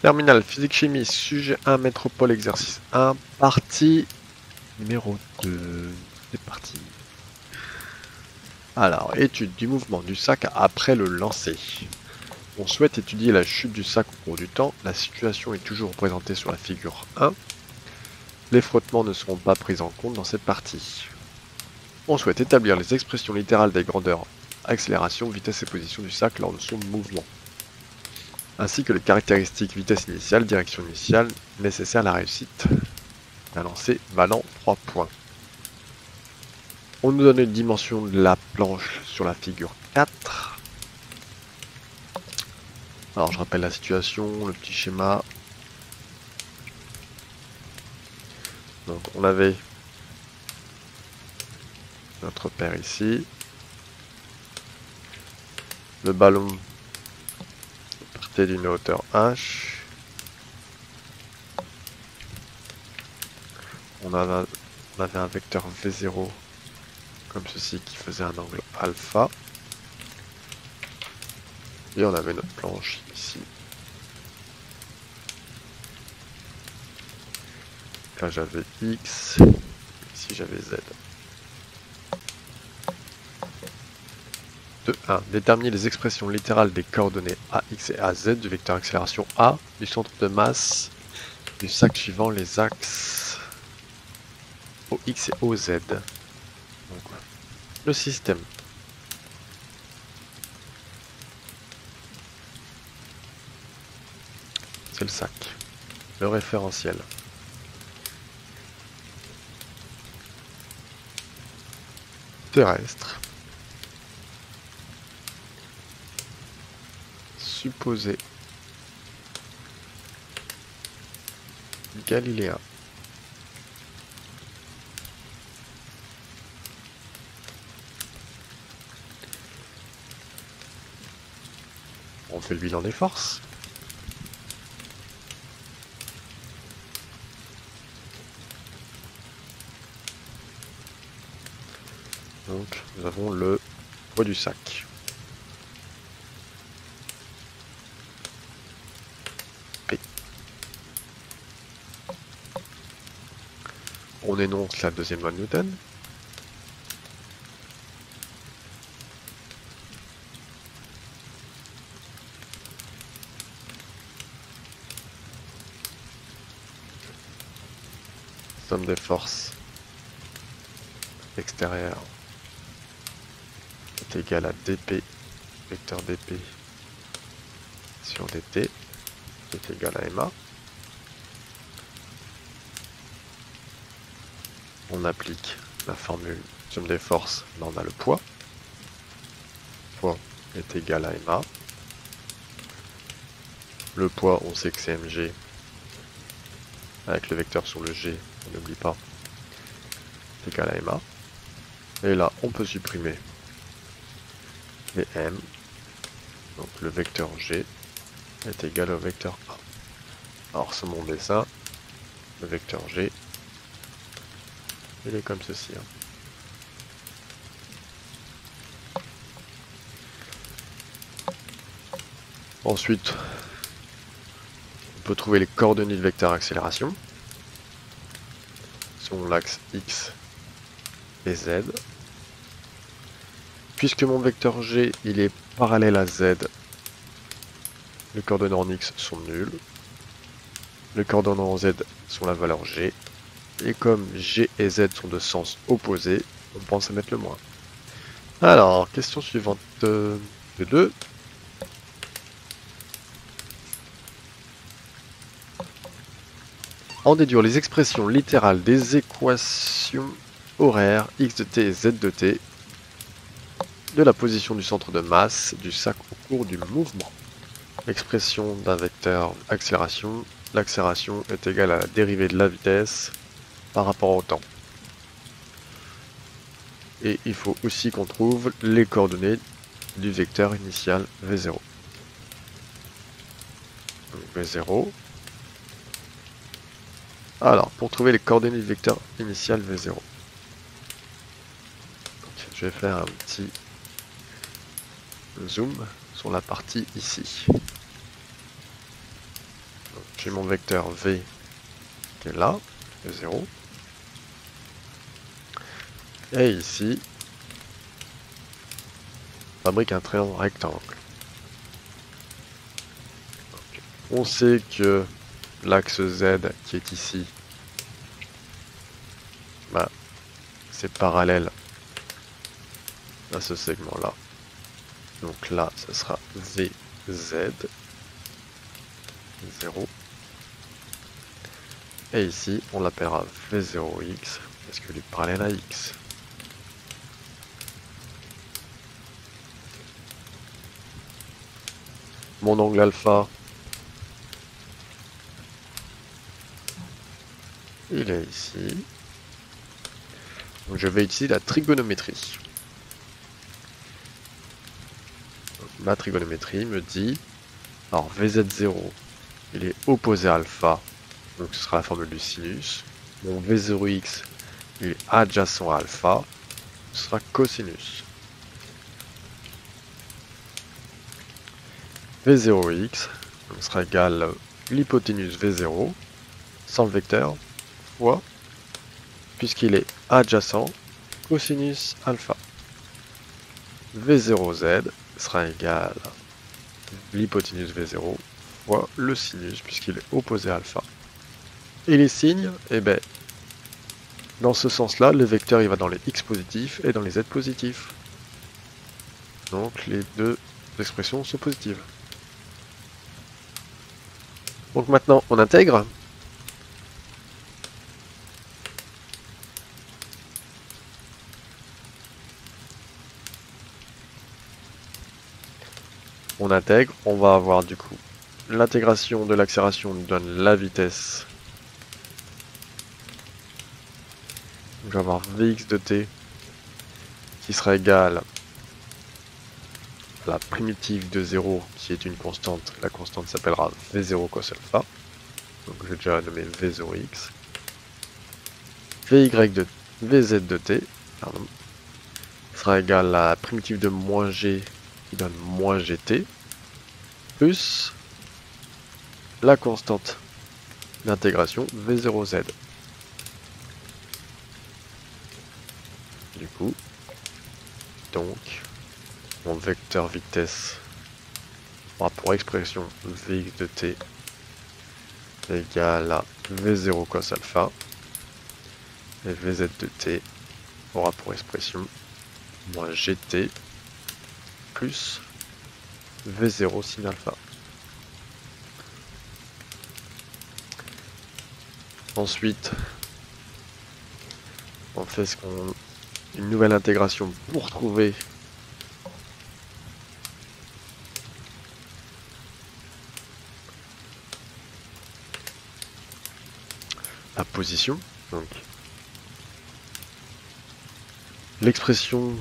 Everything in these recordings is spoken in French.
Terminal physique-chimie, sujet 1, métropole, exercice 1, partie numéro 2. C'est parti. Alors, étude du mouvement du sac après le lancer. On souhaite étudier la chute du sac au cours du temps. La situation est toujours représentée sur la figure 1. Les frottements ne seront pas pris en compte dans cette partie. On souhaite établir les expressions littérales des grandeurs, accélération, vitesse et position du sac lors de son mouvement, ainsi que les caractéristiques vitesse initiale, direction initiale nécessaires à la réussite d'un lancer valant 3 points. On nous donne une dimension de la planche sur la figure 4. Alors je rappelle la situation, le petit schéma. Donc on avait notre père ici. Le ballon partait d'une hauteur h. On avait un vecteur V0 comme ceci qui faisait un angle alpha. Et on avait notre planche ici. Là j'avais X, ici j'avais Z. 2.1. Déterminer les expressions littérales des coordonnées AX et AZ du vecteur accélération A du centre de masse du sac suivant les axes OX et OZ. Donc, le système. C'est le sac. Le référentiel. Terrestre. Supposé. Galiléen. On fait le bilan des forces. Donc nous avons le poids du sac. P. On énonce la deuxième loi de Newton. Somme des forces extérieures est égale à dp, vecteur dp sur dt est égal à ma. On applique la formule somme des forces, là on a le poids. Poids est égal à ma. Le poids, on sait que c'est mg. Avec le vecteur sur le g, on n'oublie pas, c'est égal à ma. Et là, on peut supprimer les m. Donc le vecteur g est égal au vecteur a. Alors sur mon dessin, le vecteur g, il est comme ceci. Ensuite, on peut trouver les coordonnées du vecteur accélération sur l'axe x et z. Puisque mon vecteur g il est parallèle à z, les coordonnées en x sont nulles. Les coordonnées en z sont la valeur g. Et comme g et z sont de sens opposés, on pense à mettre le moins. Alors, question suivante de 2. En déduire les expressions littérales des équations horaires x de t et z de t de la position du centre de masse du sac au cours du mouvement. L'expression d'un vecteur accélération, l'accélération est égale à la dérivée de la vitesse par rapport au temps. Et il faut aussi qu'on trouve les coordonnées du vecteur initial V0. Donc V0. Alors, pour trouver les coordonnées du vecteur initial V0. Donc, je vais faire un petit zoom sur la partie ici. J'ai mon vecteur V qui est là, de 0. Et ici, on fabrique un triangle rectangle. Donc, on sait que l'axe Z qui est ici, bah, c'est parallèle à ce segment-là. Donc là, ce sera VZ 0. Et ici, on l'appellera V0X parce qu'il est parallèle à X. Mon angle alpha, il est ici. Donc je vais utiliser la trigonométrie. Donc, ma trigonométrie me dit, alors VZ0, il est opposé à alpha, donc ce sera la formule du sinus. Mon V0X, il est adjacent à alpha, ce sera cosinus. V0X sera égal à l'hypoténuse V0, sans le vecteur, fois, puisqu'il est adjacent, cosinus alpha. V0Z sera égal à l'hypoténuse V0 fois le sinus, puisqu'il est opposé à alpha. Et les signes, eh ben, dans ce sens-là, le vecteur il va dans les x positifs et dans les z positifs. Donc les deux expressions sont positives. Donc maintenant, on intègre. On intègre, on va avoir du coup l'intégration de l'accélération nous donne la vitesse. Donc, je vais avoir Vx de t qui sera égal à la primitive de 0 qui est une constante. La constante s'appellera V0 cos alpha. Donc je vais déjà nommer V0x. Vz de t pardon, sera égal à la primitive de moins g qui donne moins gt plus la constante d'intégration V0z. Du coup, donc, mon vecteur vitesse aura pour expression Vx de t égale à V0 cos alpha et Vz de t aura pour expression moins gt plus V0 sin alpha. Ensuite, on fait une nouvelle intégration pour trouver la position. Donc, l'expression,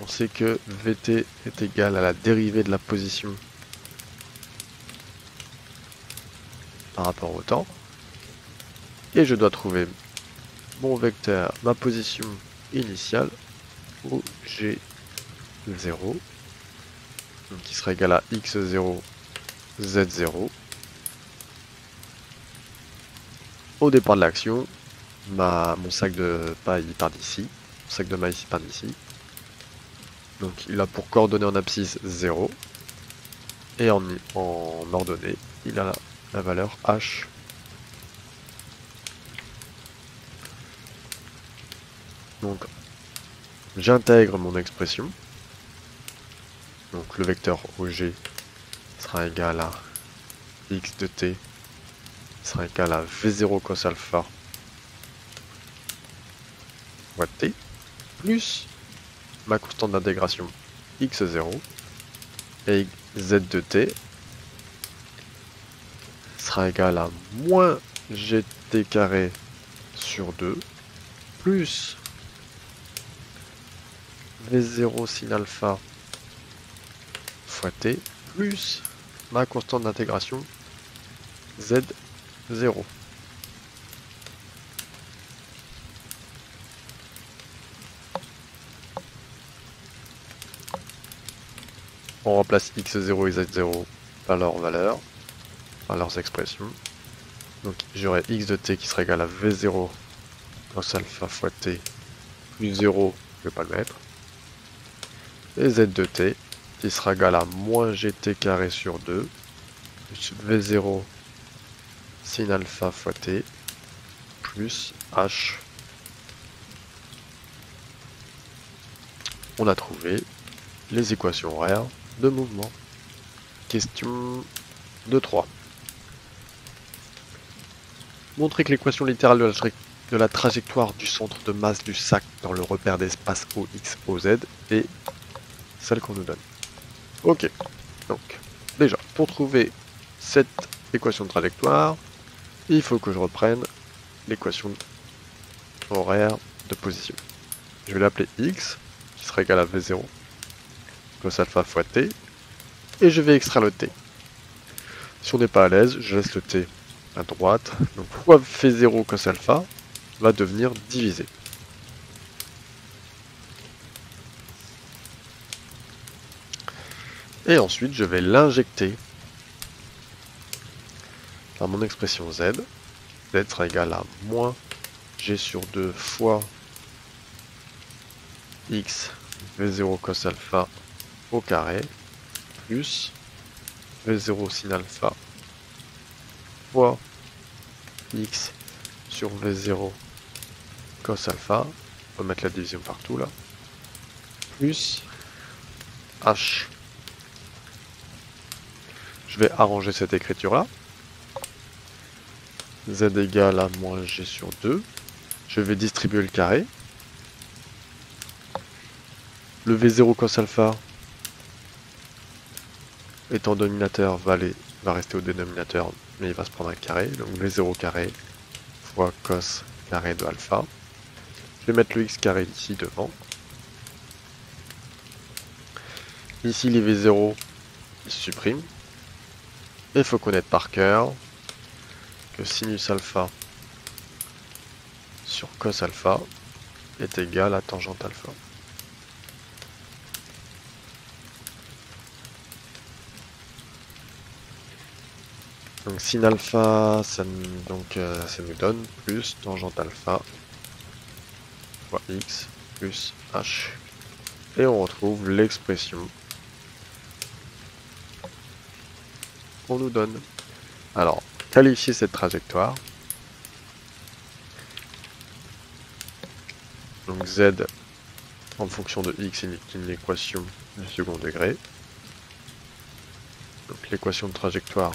on sait que Vt est égal à la dérivée de la position par rapport au temps. Et je dois trouver mon vecteur, ma position initiale, au G0, donc qui sera égal à x0, z0. Au départ de l'action, mon sac de paille part d'ici, mon sac de maïs part d'ici. Donc il a pour coordonnée en abscisse 0, et en ordonnée, il a la valeur h. Donc j'intègre mon expression. Donc le vecteur OG sera égal à x de t sera égal à V0 cos alpha fois t plus ma constante d'intégration x0 et z de t sera égal à moins gt carré sur 2 plus V0 sin alpha fois t plus ma constante d'intégration z0. On remplace x0 et z0 par leur valeur, par leurs expressions. Donc j'aurai x de t qui sera égal à v0 cos alpha fois t plus 0, je ne vais pas le mettre, et z de t qui sera égal à moins gt carré sur 2 plus v0 sin alpha fois t plus h. On a trouvé les équations horaires de mouvement. Question 2.3. Montrer que l'équation littérale de la trajectoire du centre de masse du sac dans le repère d'espace OX, OZ est celle qu'on nous donne. Ok, donc déjà, pour trouver cette équation de trajectoire, il faut que je reprenne l'équation horaire de position. Je vais l'appeler X, qui sera égal à V0 cos alpha fois T, et je vais extraire le T. Si on n'est pas à l'aise, je laisse le T à droite, donc fois V0 cos alpha va devenir divisé. Et ensuite, je vais l'injecter dans mon expression Z. Z sera égal à moins G sur 2 fois X V0 cos alpha au carré plus V0 sin alpha fois X sur V0 cos alpha. On va mettre la division partout là. Plus H. Je vais arranger cette écriture là. Z égale à moins G sur 2. Je vais distribuer le carré. Le V0 cos alpha étant dominateur va rester au dénominateur, mais il va se prendre un carré. Donc V0 carré fois cos carré de alpha. Je vais mettre le x carré ici devant. Ici les V0 ils se suppriment. Et il faut connaître par cœur que sinus alpha sur cos alpha est égal à tangente alpha. Donc sin alpha, ça nous donne plus tangente alpha fois x plus h. Et on retrouve l'expression qu'on nous donne. Alors, qualifier cette trajectoire. Donc z en fonction de x est une équation du second degré. Donc l'équation de trajectoire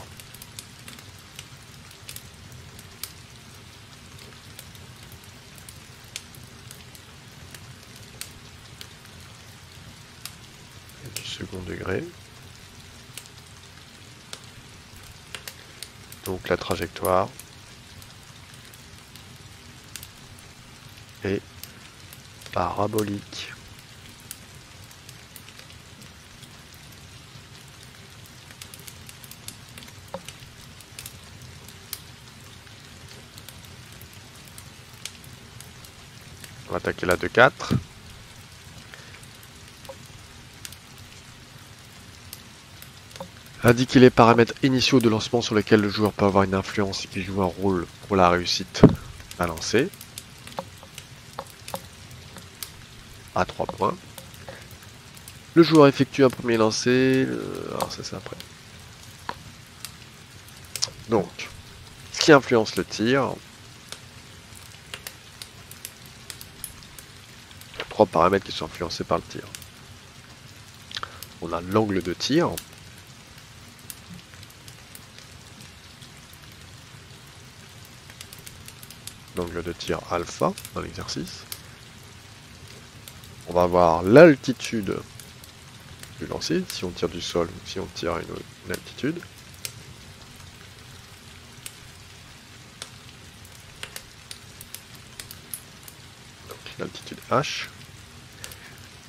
du second degré. Donc la trajectoire est parabolique. On va attaquer la 2-4. Indiquer les paramètres initiaux de lancement sur lesquels le joueur peut avoir une influence et qui jouent un rôle pour la réussite à lancer. À 3 points. Le joueur effectue un premier lancer. Alors ça c'est après. Donc, ce qui influence le tir. 3 paramètres qui sont influencés par le tir. On a l'angle de tir. L'angle de tir alpha dans l'exercice. On va avoir l'altitude du lancer, si on tire du sol ou si on tire à une altitude. Donc l'altitude h.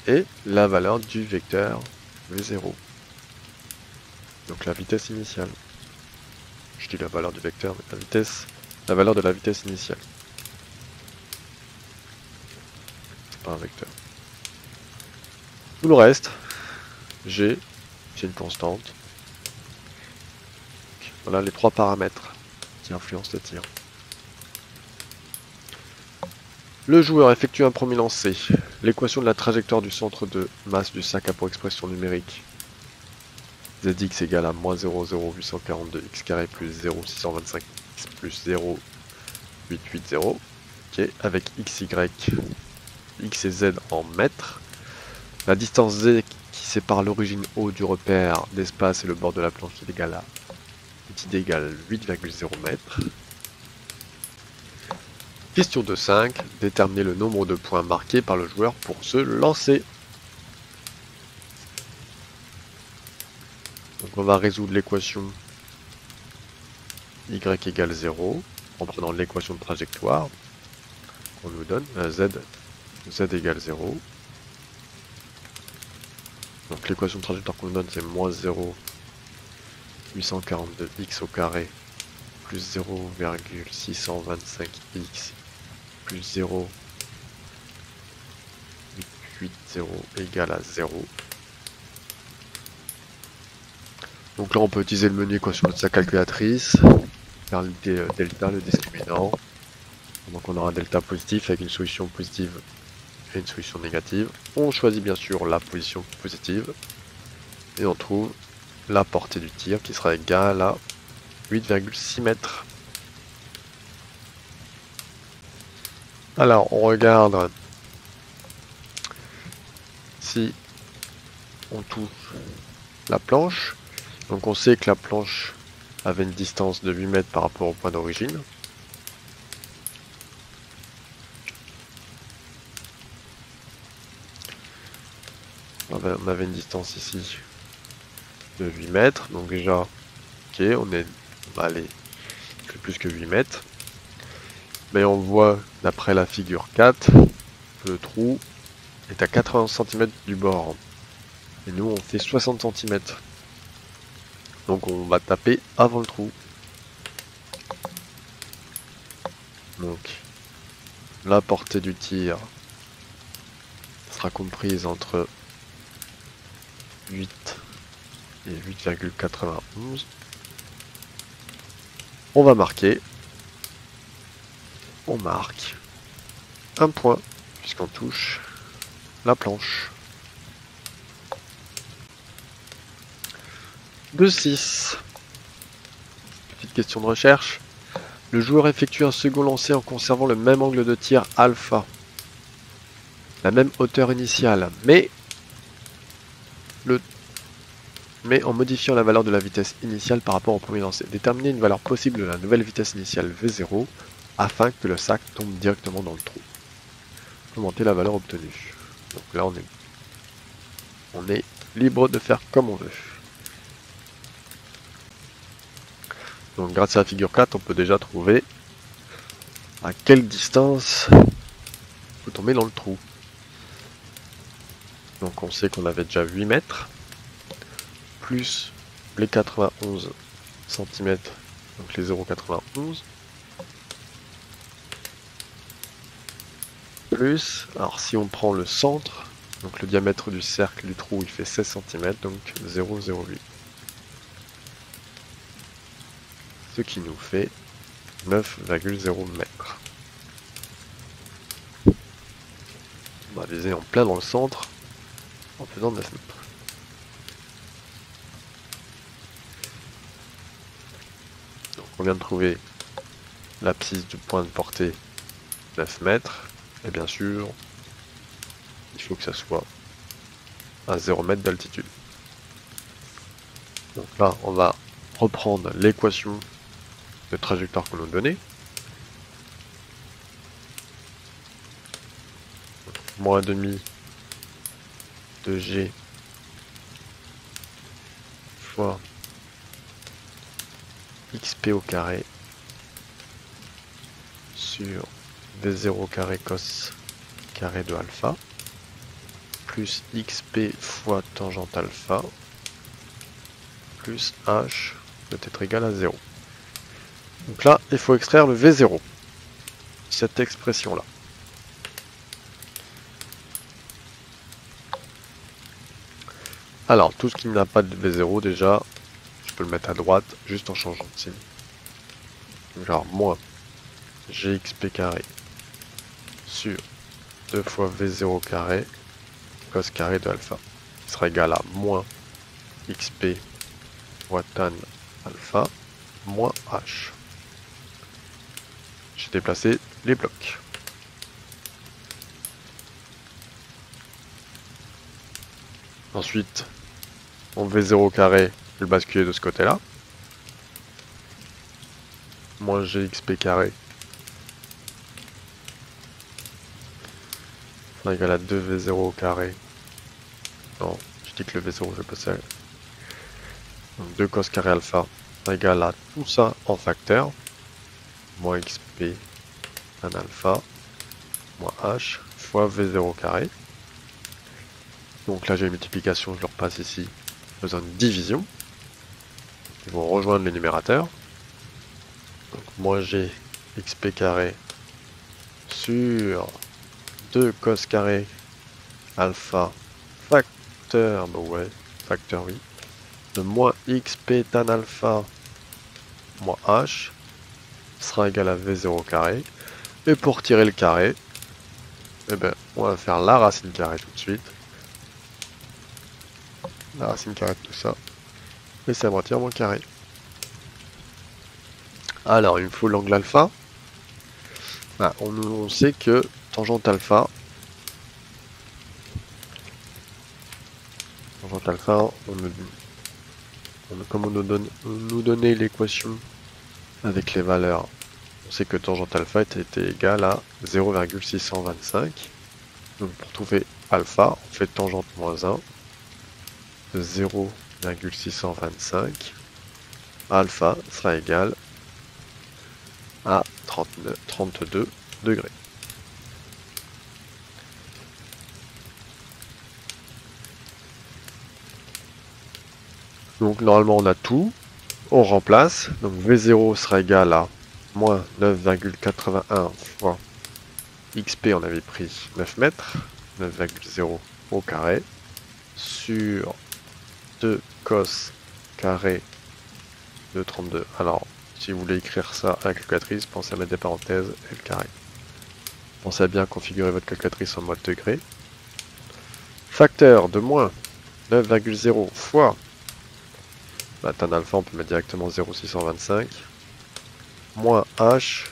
Et la valeur du vecteur V0. Donc la vitesse initiale. Je dis la valeur du vecteur, mais la valeur de la vitesse initiale. C'est pas un vecteur. Tout le reste, G, c'est une constante. Voilà les trois paramètres qui influencent le tir. Le joueur effectue un premier lancer. L'équation de la trajectoire du centre de masse du sac a pour expression numérique Zx égale à moins 0,0842 x carré plus 0,625 x plus 0,880. Ok, avec xy, x et z en mètres. La distance z qui sépare l'origine O du repère d'espace et le bord de la planche est égale à d égale 8,0 mètres. Question 2.5. Déterminer le nombre de points marqués par le joueur pour se lancer. Donc on va résoudre l'équation y égale 0 en prenant l'équation de trajectoire qu'on nous donne, z égale 0. Donc l'équation de trajectoire qu'on nous donne c'est moins 0,842x au carré plus 0,625x plus 0,880 égale à 0. Donc là on peut utiliser le menu équation de sa calculatrice, faire le delta, le discriminant. Donc on aura un delta positif avec une solution positive et une solution négative. On choisit bien sûr la position positive et on trouve la portée du tir qui sera égale à 8,6 mètres. Alors on regarde si on touche la planche. Donc on sait que la planche avait une distance de 8 mètres par rapport au point d'origine. On avait une distance ici de 8 mètres. Donc déjà, ok, on va aller plus que 8 mètres. Mais on voit d'après la figure 4 que le trou est à 80 cm du bord. Et nous on fait 60 cm. Donc on va taper avant le trou. Donc la portée du tir sera comprise entre 8 et 8,91. On va marquer. On marque un point puisqu'on touche la planche. 2.6. Petite question de recherche. Le joueur effectue un second lancer en conservant le même angle de tir alpha, la même hauteur initiale, mais en modifiant la valeur de la vitesse initiale par rapport au premier lancer. Déterminer une valeur possible de la nouvelle vitesse initiale V0 afin que le sac tombe directement dans le trou. Commenter la valeur obtenue. Donc là on est libre de faire comme on veut. Donc grâce à la figure 4, on peut déjà trouver à quelle distance faut tomber dans le trou. Donc on sait qu'on avait déjà 8 mètres, plus les 91 cm, donc les 0,91, plus, alors si on prend le centre, donc le diamètre du cercle du trou il fait 16 cm, donc 0,08. Ce qui nous fait 9,0 mètres. On va viser en plein dans le centre en faisant 9 mètres. Donc on vient de trouver l'abscisse du point de portée 9 mètres. Et bien sûr, il faut que ça soit à 0 mètre d'altitude. Donc là, on va reprendre l'équation de trajectoire qu'on nous donnait. Moins demi de G fois XP au carré sur V0 carré cos carré de alpha plus XP fois tangente alpha plus H peut être égal à 0. Donc là, il faut extraire le V0, cette expression-là. Alors, tout ce qui n'a pas de V0, déjà, je peut le mettre à droite juste en changeant de signe. Genre moins gxp carré sur 2 fois v0 carré cos carré de alpha, qui sera égal à moins xp fois tan alpha moins h. J'ai déplacé les blocs. Ensuite, mon v0 carré, je vais le basculer de ce côté-là. Moins gxp carré sera égal à 2v0 au carré. Non, je dis que le v0, je vais passer. Donc 2 cos carré alpha sera égal à tout ça en facteur. Moins xp tan alpha moins h fois v0 carré. Donc là j'ai une multiplication, je le repasse ici. Besoin de division. Ils vont rejoindre le numérateur. Donc moins g xp carré sur 2 cos carré alpha facteur, bah ouais, facteur oui, de moins xp tan alpha moins h sera égal à v0 carré. Et pour tirer le carré, eh ben, on va faire la racine carrée tout de suite. La racine carrée de tout ça. Et ça me retire mon carré. Alors, il me faut l'angle alpha. Ah, on sait que tangente alpha, comme on nous donnait l'équation avec les valeurs, on sait que tangente alpha était égale à 0,625. Donc pour trouver alpha, on fait tangente moins 1 de 0,625. Alpha sera égal à 32 degrés. Donc normalement on a tout, on remplace, donc V0 sera égal à moins 9,81 fois XP, on avait pris 9 mètres, 9,0 au carré, sur 2 cos carré de 32. Alors, si vous voulez écrire ça à la calculatrice, pensez à mettre des parenthèses et le carré. Pensez à bien configurer votre calculatrice en mode degré. Facteur de moins 9,0 fois tan alpha, on peut mettre directement 0,625 moins h.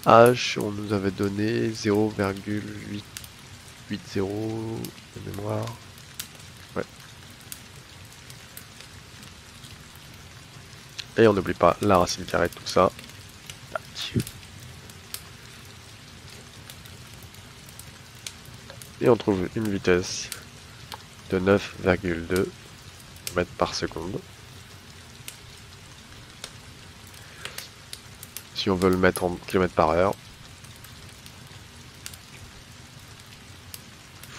H, on nous avait donné 0,880 de mémoire. Ouais. Et on n'oublie pas la racine carrée de tout ça. Tac. Et on trouve une vitesse de 9,2 mètres par seconde. Si on veut le mettre en km par heure,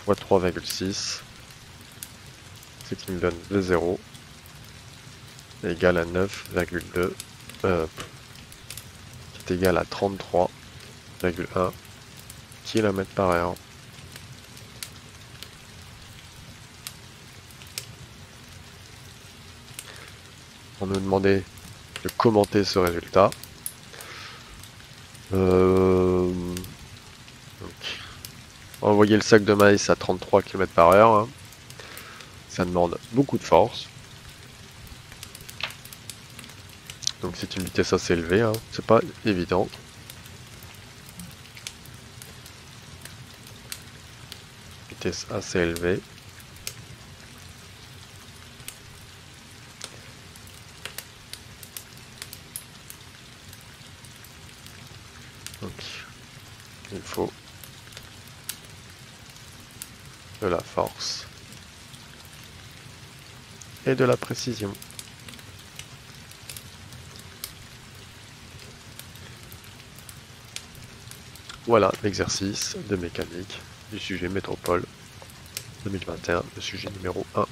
fois 3,6, ce qui me donne V0 égale à 9,2, qui est égal à 33,1 km par heure. On nous demandait de commenter ce résultat. Donc, envoyer le sac de maïs à 33 km par heure, hein. Ça demande beaucoup de force. Donc c'est une vitesse assez élevée, hein. C'est pas évident. Vitesse assez élevée. Donc il faut de la force et de la précision. Voilà l'exercice de mécanique du sujet métropole 2021, le sujet numéro 1.